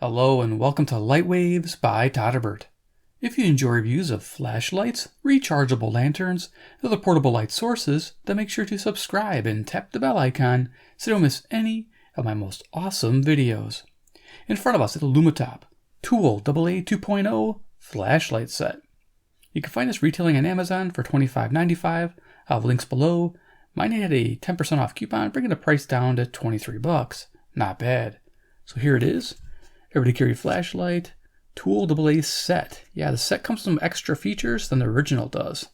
Hello and welcome to Light Waves by todderbert. If you enjoy reviews of flashlights, rechargeable lanterns, and other portable light sources, then make sure to subscribe and tap the bell icon so you don't miss any of my most awesome videos. In front of us is the Lumintop Tool AA 2.0 flashlight set. You can find this retailing on Amazon for $25.95. I'll have links below. Mine had a 10% off coupon, bringing the price down to $23. Not bad. So here it is. Everyday carry flashlight, Tool AA set. Yeah, the set comes with some extra features than the original does.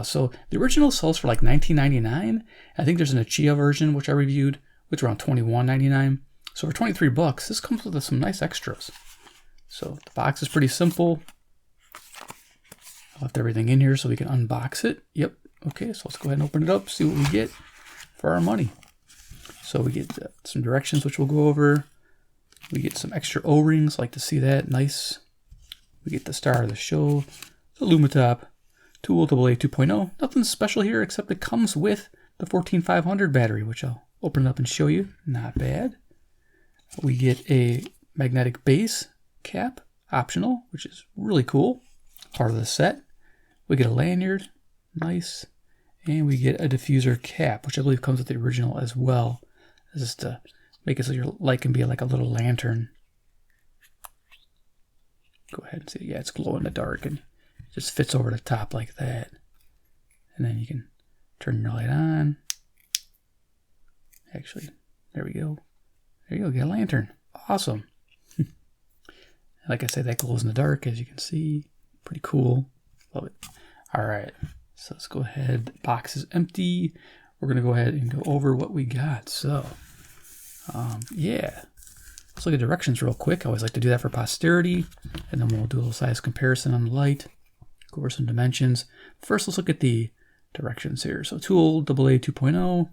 So the original sells for like $19.99. I think there's an Achia version, which I reviewed, which around $21.99. So for $23, this comes with some nice extras. So the box is pretty simple. I left everything in here so we can unbox it. Yep. Okay, so let's go ahead and open it up, see what we get for our money. So we get some directions, which we'll go over. We get some extra O-rings, like to see that, nice. We get the star of the show, the Lumintop Tool AA 2.0. Nothing special here except it comes with the 14500 battery, which I'll open it up and show you. Not bad. We get a magnetic base cap, optional, which is really cool. Part of the set. We get a lanyard, nice. And we get a diffuser cap, which I believe comes with the original as well. This is to make it so your light can be like a little lantern. Go ahead and see. Yeah, it's glow in the dark and it just fits over the top like that. And then you can turn your light on. Actually, there we go. There you go, get a lantern. Awesome. Like I said, that glows in the dark, as you can see. Pretty cool. Love it. All right, so let's go ahead. The box is empty. We're going to go ahead and go over what we got. So, yeah. Let's look at directions real quick. I always like to do that for posterity. And then we'll do a little size comparison on the light. Go over some dimensions. First, let's look at the directions here. So Tool AA 2.0.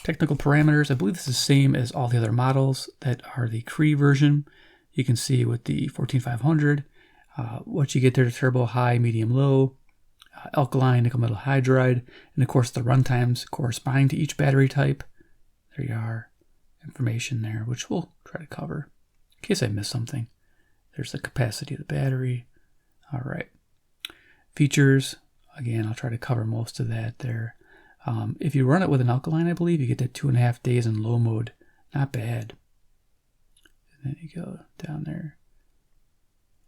Technical parameters. I believe this is the same as all the other models that are the Cree version. You can see with the 14500, what you get there: turbo, high, medium, low, alkaline, nickel metal hydride, and of course the runtimes corresponding to each battery type. There you are. Information there, which we'll try to cover in case I miss something. There's the capacity of the battery. All right. Features. Again, I'll try to cover most of that there. If you run it with an alkaline, I believe, you get that 2.5 days in low mode. Not bad. And then you go down there.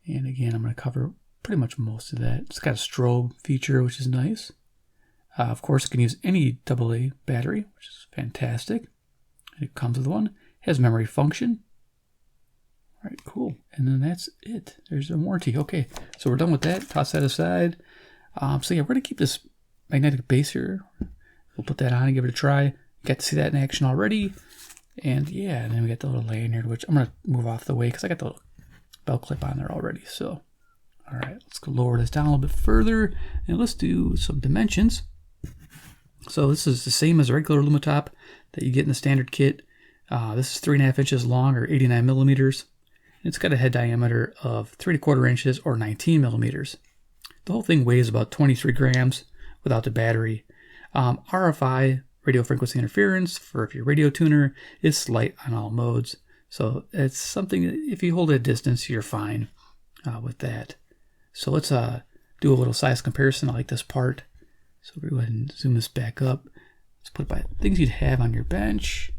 And again, I'm going to cover pretty much most of that. It's got a strobe feature, which is nice. Of course, it can use any AA battery, which is fantastic. It comes with one. It has memory function. All right, cool. And then that's it. There's a warranty. Okay, so we're done with that. Toss that aside. So yeah, we're going to keep this magnetic base here. We'll put that on and give it a try. You got to see that in action already. And yeah, and then we got the little lanyard, which I'm going to move off the way because I got the little belt clip on there already. So, all right, let's go lower this down a little bit further. And let's do some dimensions. So this is the same as a regular Lumintop that you get in the standard kit. This is 3.5 inches long, or 89 millimeters. It's got a head diameter of 3¼ inches or 19 millimeters. The whole thing weighs about 23 grams without the battery. RFI, radio frequency interference, for if you're a radio tuner, is slight on all modes. So it's something that if you hold it at distance, you're fine with that. So let's do a little size comparison. I like this part. So we'll go ahead and zoom this back up. Let's put it by things you'd have on your bench.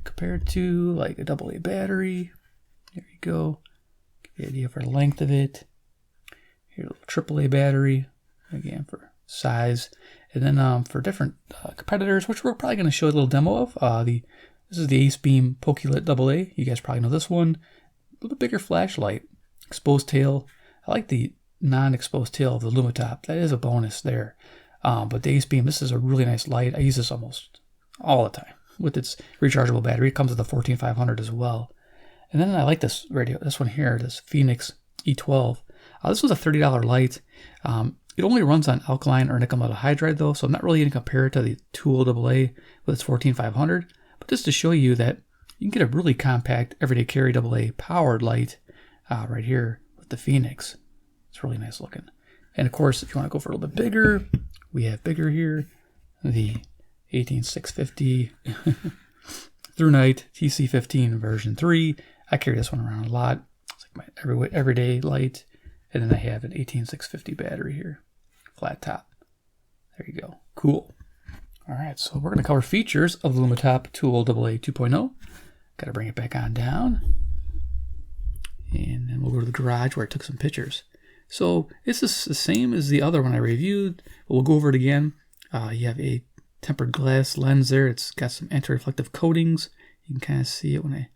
Compared to like a AA battery. There you go. Give you an idea for the length of it. Here, a little AAA battery. Again, for size. And then for different competitors, which we're probably going to show a little demo of. This is the ACEBEAM Pokelit AA. You guys probably know this one. A little bit bigger flashlight. Exposed tail. I like the non-exposed tail of the Lumintop. That is a bonus there. But the ACEBEAM, this is a really nice light. I use this almost all the time with its rechargeable battery. It comes with the 14500 as well. And then I like this radio, this one here, this Phoenix E12. This was a $30 light. It only runs on alkaline or nickel metal hydride though, so I'm not really going to compare it to the Tool AA with its 14500. But just to show you that you can get a really compact everyday carry AA powered light right here with the Phoenix. It's really nice looking. And of course, if you want to go for a little bit bigger, we have bigger here, the 18650 through night TC15 version 3. I carry this one around a lot. It's like my everyday light. And then I have an 18650 battery here, flat top. There you go. Cool. All right, so we're going to cover features of the Lumintop Tool AA 2.0. Got to bring it back on down. And then we'll go to the garage where I took some pictures. So it's the same as the other one I reviewed, but we'll go over it again. You have a tempered glass lens there. It's got some anti-reflective coatings. You can kind of see it when I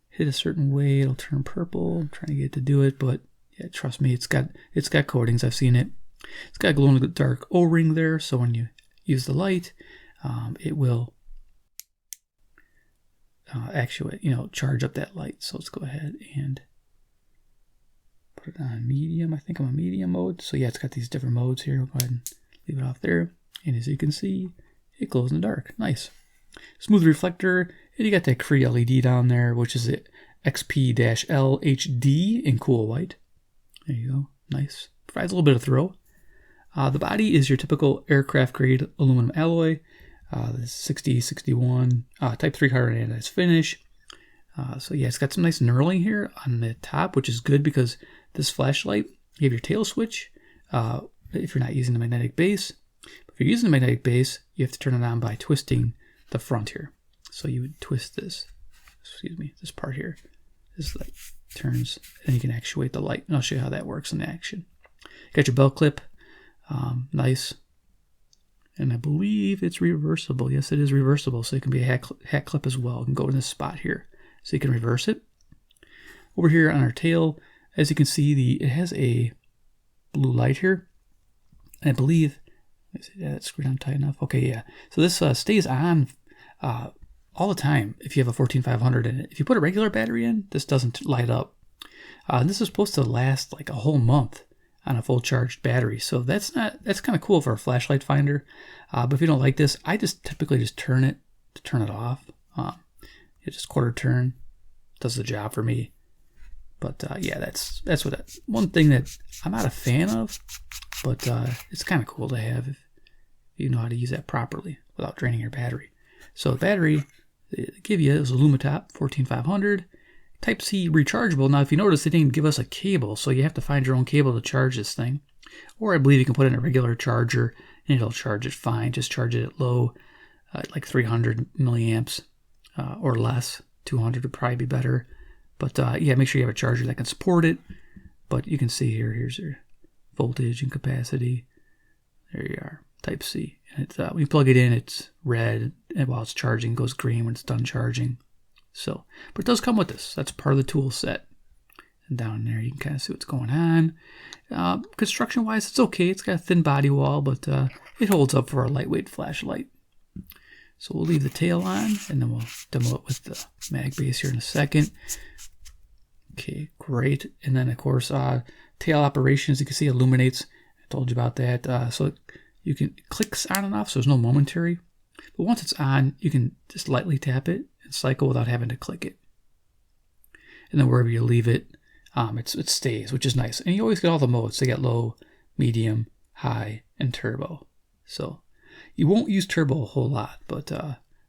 hit a certain way, it'll turn purple. I'm trying to get it to do it, but yeah, trust me, it's got coatings. I've seen it. It's got a glow-in-the-dark O-ring there, so when you use the light, it will actuate, charge up that light. So let's go ahead and put it on medium. I think I'm on medium mode. So yeah, it's got these different modes here. We'll go ahead and leave it off there. And as you can see, it glows in the dark. Nice. Smooth reflector. And you got that Cree LED down there, which is the XPL-HD in cool white. There you go. Nice. Provides a little bit of throw. The body is your typical aircraft grade aluminum alloy. The 6061 Type 3 hard anodized finish. So yeah, it's got some nice knurling here on the top, which is good because this flashlight, you have your tail switch if you're not using the magnetic base. If you're using the magnetic base, you have to turn it on by twisting the front here. So you would twist this part here. This light turns, and you can actuate the light. And I'll show you how that works in action. Got your belt clip, nice. And I believe it's reversible. Yes, it is reversible. So it can be a hat clip as well. It can go in this spot here. So you can reverse it. Over here on our tail, as you can see, it has a blue light here. And I believe, yeah, that's screwed on tight enough. Okay, yeah. So this stays on all the time if you have a 14500 in it. If you put a regular battery in, this doesn't light up. And this is supposed to last like a whole month on a full charged battery. So that's kind of cool for a flashlight finder. But if you don't like this, I just typically just turn it to turn it off. It just quarter turn does the job for me. But yeah, that's one thing that I'm not a fan of, but it's kind of cool to have if you know how to use that properly without draining your battery. So the battery they give you is a Lumintop 14500 Type C rechargeable. Now, if you notice, they didn't give us a cable, so you have to find your own cable to charge this thing. Or I believe you can put in a regular charger and it'll charge it fine. Just charge it at low, like 300 milliamps or less. 200 would probably be better. But yeah, make sure you have a charger that can support it. But you can see here, here's your voltage and capacity. There you are, Type C. And it's, when you plug it in, it's red, and while it's charging, it goes green when it's done charging. So, but it does come with this. That's part of the tool set. And down there, you can kind of see what's going on. Construction-wise, it's okay. It's got a thin body wall, but it holds up for a lightweight flashlight. So we'll leave the tail on, and then we'll demo it with the mag base here in a second. Okay, great. And then, of course, tail operation, as you can see, illuminates. I told you about that. So you can clicks on and off, so there's no momentary. But once it's on, you can just lightly tap it and cycle without having to click it. And then wherever you leave it, it stays, which is nice. And you always get all the modes. They got low, medium, high, and turbo. So you won't use turbo a whole lot, but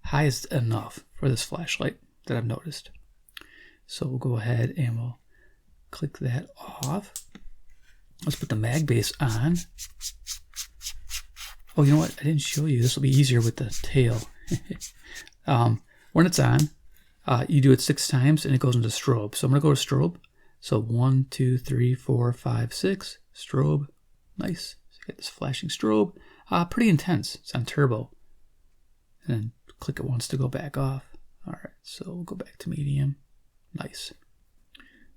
high is enough for this flashlight that I've noticed. So we'll go ahead and we'll click that off. Let's put the mag base on. Oh, you know what? I didn't show you. This will be easier with the tail. When it's on, you do it 6 times and it goes into strobe. So I'm going to go to strobe. So 1, 2, 3, 4, 5, 6. Strobe. Nice. So you get this flashing strobe. Pretty intense. It's on turbo. And then click it once to go back off. All right. So we'll go back to medium. Nice.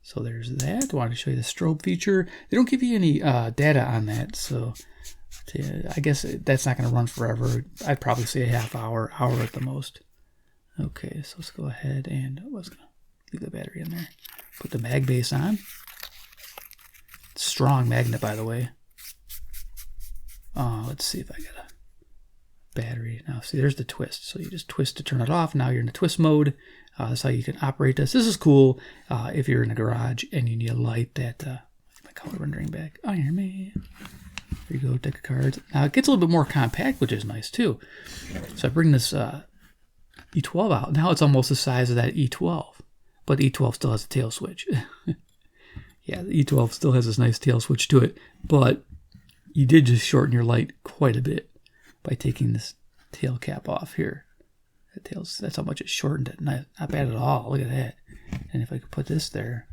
So there's that. I wanted to show you the strobe feature. They don't give you any data on that. So I guess that's not going to run forever. I'd probably say a half hour, hour at the most. Okay, so let's go ahead and I was going to leave the battery in there. Put the mag base on. Strong magnet, by the way. Let's see if I got a battery. Now, see, there's the twist. So you just twist to turn it off. Now you're in the twist mode. That's how you can operate this. This is cool if you're in a garage and you need a light that, my color rendering back. Iron Man. There you go, deck of cards. Now it gets a little bit more compact, which is nice too. So I bring this E12 out. Now it's almost the size of that E12. but the E12 still has a tail switch. Yeah, the E12 still has this nice tail switch to it, but you did just shorten your light quite a bit by taking this tail cap off here. That's how much it shortened it. Not bad at all. Look at that. And if I could put this there,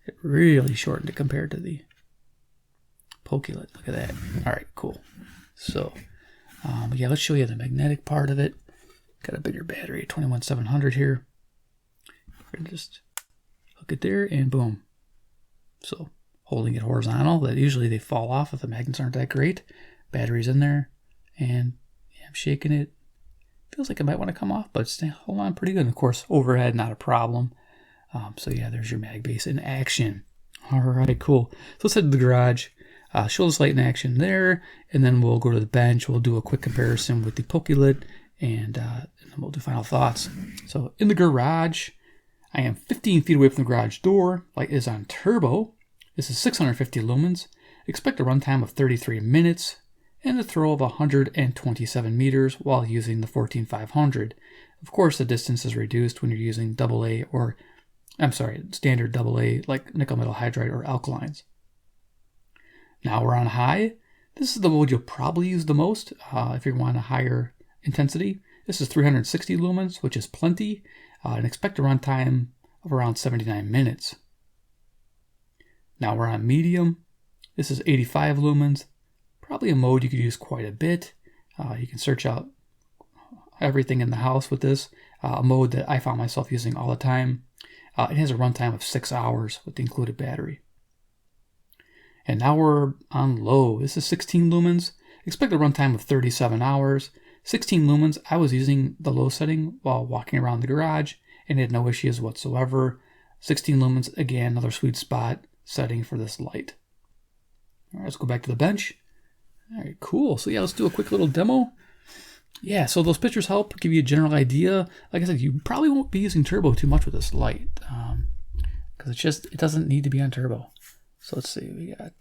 it really shortened it compared to the Pokelit. Look at that. All right, cool. So, yeah, let's show you the magnetic part of it. Got a bigger battery, 21700 here. We're gonna just hook it there and boom. So holding it horizontal, that usually they fall off if the magnets aren't that great. Battery's in there, and yeah, I'm shaking it. Feels like it might want to come off, but it's hold on pretty good. And of course, overhead, not a problem. So yeah, there's your mag base in action. All right, cool. So let's head to the garage. Show this light in action there, and then we'll go to the bench. We'll do a quick comparison with the Pokelit, and then we'll do final thoughts. So in the garage, I am 15 feet away from the garage door. Light is on turbo. This is 650 lumens. Expect a runtime of 33 minutes and a throw of 127 meters while using the 14500. Of course, the distance is reduced when you're using AA or, standard AA like nickel metal hydride or alkalines. Now we're on high. This is the mode you'll probably use the most if you want a higher intensity. This is 360 lumens, which is plenty, and expect a runtime of around 79 minutes. Now we're on medium. This is 85 lumens, probably a mode you could use quite a bit. You can search out everything in the house with this, a mode that I found myself using all the time. It has a runtime of 6 hours with the included battery. And now we're on low. This is 16 lumens. Expect a runtime of 37 hours. 16 lumens, I was using the low setting while walking around the garage and had no issues whatsoever. 16 lumens, again, another sweet spot setting for this light. All right, let's go back to the bench. All right, cool. So yeah, let's do a quick little demo. Yeah, so those pictures help give you a general idea. Like I said, you probably won't be using turbo too much with this light because it doesn't need to be on turbo. So let's see, we got,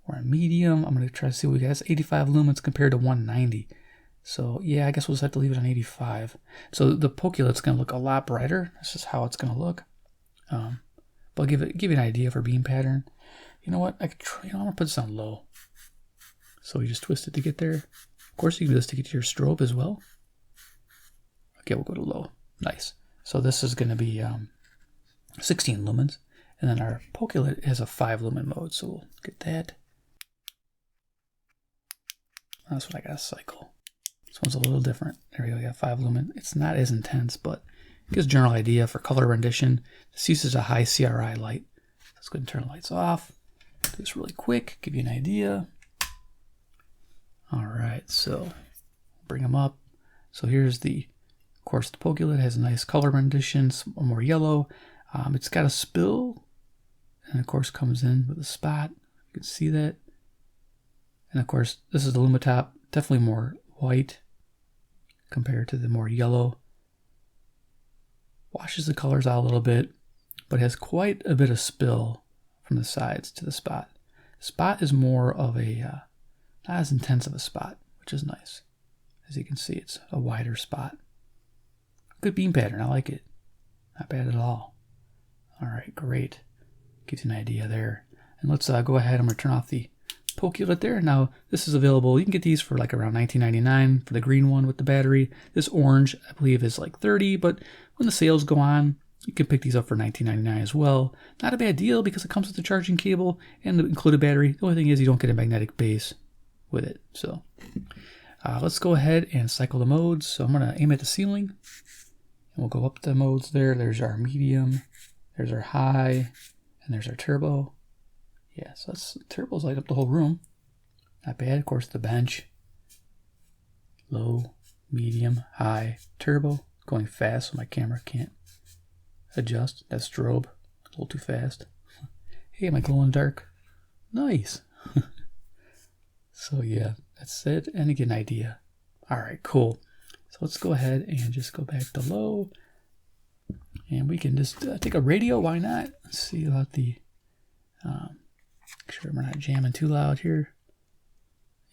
we're on medium. I'm going to try to see what we got. It's 85 lumens compared to 190. So yeah, I guess we'll just have to leave it on 85. So the Pokelit's going to look a lot brighter. This is how it's going to look. But I'll give you an idea for beam pattern. You know what? I'm going to put this on low. So you just twist it to get there. Of course, you can do this to get to your strobe as well. Okay, we'll go to low. Nice. So this is going to be 16 lumens. And then our Pokelit has a 5 lumen mode. So we'll get that. That's what I got to cycle. This one's a little different. There we go. We got 5 lumen. It's not as intense, but it gives a general idea for color rendition. This uses a high CRI light. Let's go ahead and turn the lights off. Do this really quick, give you an idea. All right, so bring them up. So here's of course, the Pokelit has a nice color rendition, more yellow. It's got a spill, and of course comes in with a spot. You can see that. And of course, this is the Lumintop, definitely more white compared to the more yellow. Washes the colors out a little bit, but has quite a bit of spill from the sides to the spot. Spot is more of a, not as intense of a spot, which is nice. As you can see, it's a wider spot. Good beam pattern, I like it. Not bad at all. All right, great. Gives you an idea there. And let's go ahead and turn off the Pokelit there. Now, this is available. You can get these for like around $19.99 for the green one with the battery. This orange, I believe, is like $30, but when the sales go on, you can pick these up for $19.99 as well. Not a bad deal because it comes with the charging cable and the included battery. The only thing is you don't get a magnetic base with it. So let's go ahead and cycle the modes. So I'm going to aim at the ceiling. And we'll go up the modes there. There's our medium. There's our high. And there's our turbo. Yeah, so turbos light up the whole room. Not bad. Of course, the bench. Low, medium, high, turbo. Going fast so my camera can't adjust. That strobe. A little too fast. Hey, am I glowing dark? Nice. So yeah, that's it. And you get an idea. All right, cool. So let's go ahead and just go back to low. And we can just take a radio. Why not? Let's see about the... make sure we're not jamming too loud here.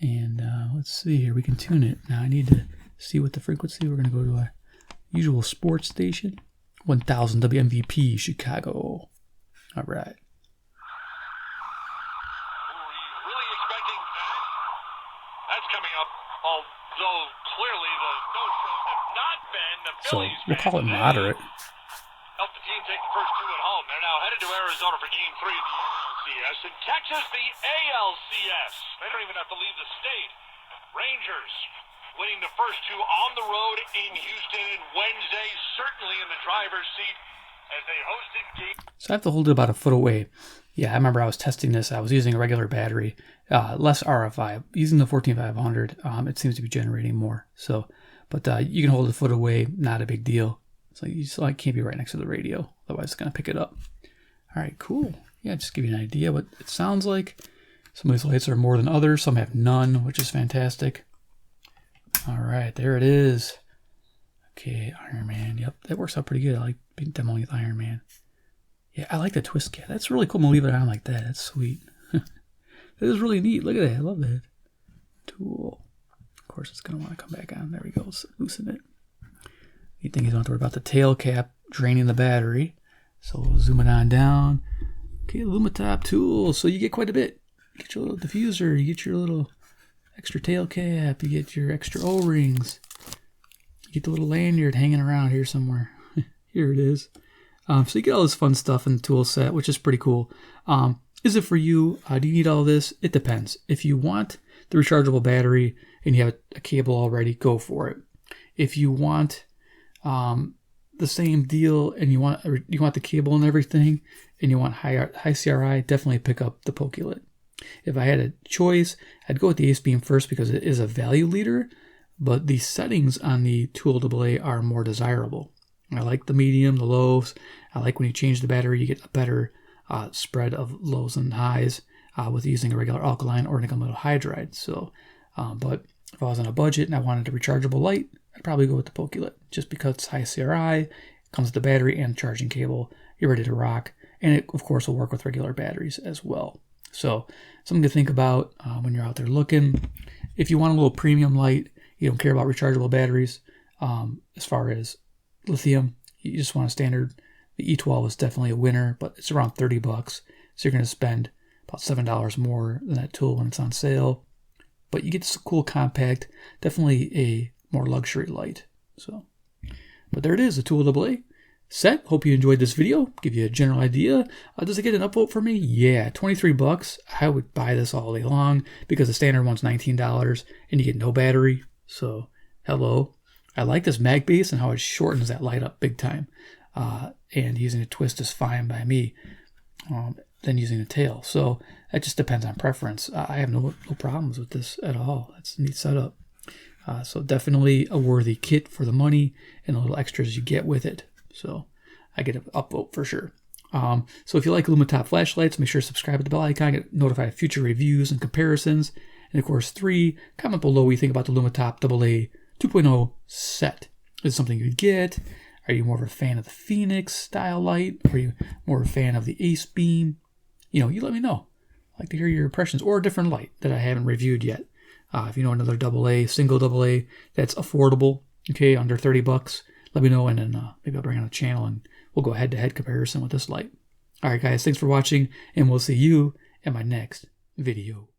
And let's see here. We can tune it. Now I need to see what the frequency. We're going to go to our usual sports station. 1000 WMVP Chicago. All right. Really expecting that. That's coming up, although clearly the no-shows have not been the Phillies. So we'll call it moderate. Help the team take the first two at home. They're now headed to Arizona for Game 3 of the ALCS. In Texas, the ALCS. They don't even have to leave the state. Rangers winning the first two on the road in Houston, and Wednesday certainly in the driver's seat as they hosted Game. So I have to hold it about a foot away. Yeah, I remember I was testing this. I was using a regular battery, less RFI. Using the 14500, it seems to be generating more. So, but you can hold it a foot away, not a big deal. So you just can't be right next to the radio, otherwise it's gonna pick it up. All right, cool. Yeah, just give you an idea what it sounds like. Some of these lights are more than others. Some have none, which is fantastic. All right, there it is. Okay, Iron Man. Yep, that works out pretty good. I like demoing with Iron Man. Yeah, I like the twist cap. That's really cool. I'm gonna leave it on like that. That's sweet. That is really neat. Look at that. I love that. Tool. Of course, it's gonna want to come back on. There we go. Let's loosen it. You think you don't have to worry about the tail cap draining the battery. So we'll zoom it on down. Okay, Lumintop Tool. So you get quite a bit. You get your little diffuser. You get your little extra tail cap. You get your extra O-rings. You get the little lanyard hanging around here somewhere. Here it is. So you get all this fun stuff in the tool set, which is pretty cool. Is it for you? Do you need all this? It depends. If you want the rechargeable battery and you have a cable already, go for it. If you want the same deal and you want the cable and everything and you want high CRI, definitely pick up the Pokelit. If I had a choice, I'd go with the ACEBEAM first because it is a value leader, but the settings on the Tool AA are more desirable. I like the medium, the lows. I like when you change the battery, you get a better spread of lows and highs with using a regular alkaline or nickel metal hydride. So, but if I was on a budget and I wanted a rechargeable light, I'd probably go with the Pokelit just because it's high CRI, comes with the battery and charging cable. You're ready to rock. And it, of course, will work with regular batteries as well. So something to think about when you're out there looking. If you want a little premium light, you don't care about rechargeable batteries as far as lithium, you just want a standard. The E12 is definitely a winner, but it's around 30 bucks. So you're going to spend about $7 more than that tool when it's on sale. But you get this cool compact, definitely a more luxury light. So, but there it is, the Tool AA set. Hope you enjoyed this video. Give you a general idea. Does it get an upvote for me? Yeah, 23 bucks. I would buy this all day long because the standard one's $19 and you get no battery. So, hello. I like this mag base and how it shortens that light up big time. And using a twist is fine by me than using a tail. So that just depends on preference. I have no problems with this at all. It's a neat setup. So definitely a worthy kit for the money and the little extras you get with it. So I get an upvote for sure. So if you like Lumintop flashlights, make sure to subscribe to the bell icon, get notified of future reviews and comparisons. And of course, 3, comment below what you think about the Lumintop AA 2.0 set. Is it something you'd get? Are you more of a fan of the Phoenix style light? Are you more of a fan of the ACEBEAM? You know, you let me know. I'd like to hear your impressions or a different light that I haven't reviewed yet. If you know another AA, single AA that's affordable, okay, under 30 bucks, let me know and then maybe I'll bring it on the channel and we'll go head-to-head comparison with this light. All right, guys, thanks for watching and we'll see you in my next video.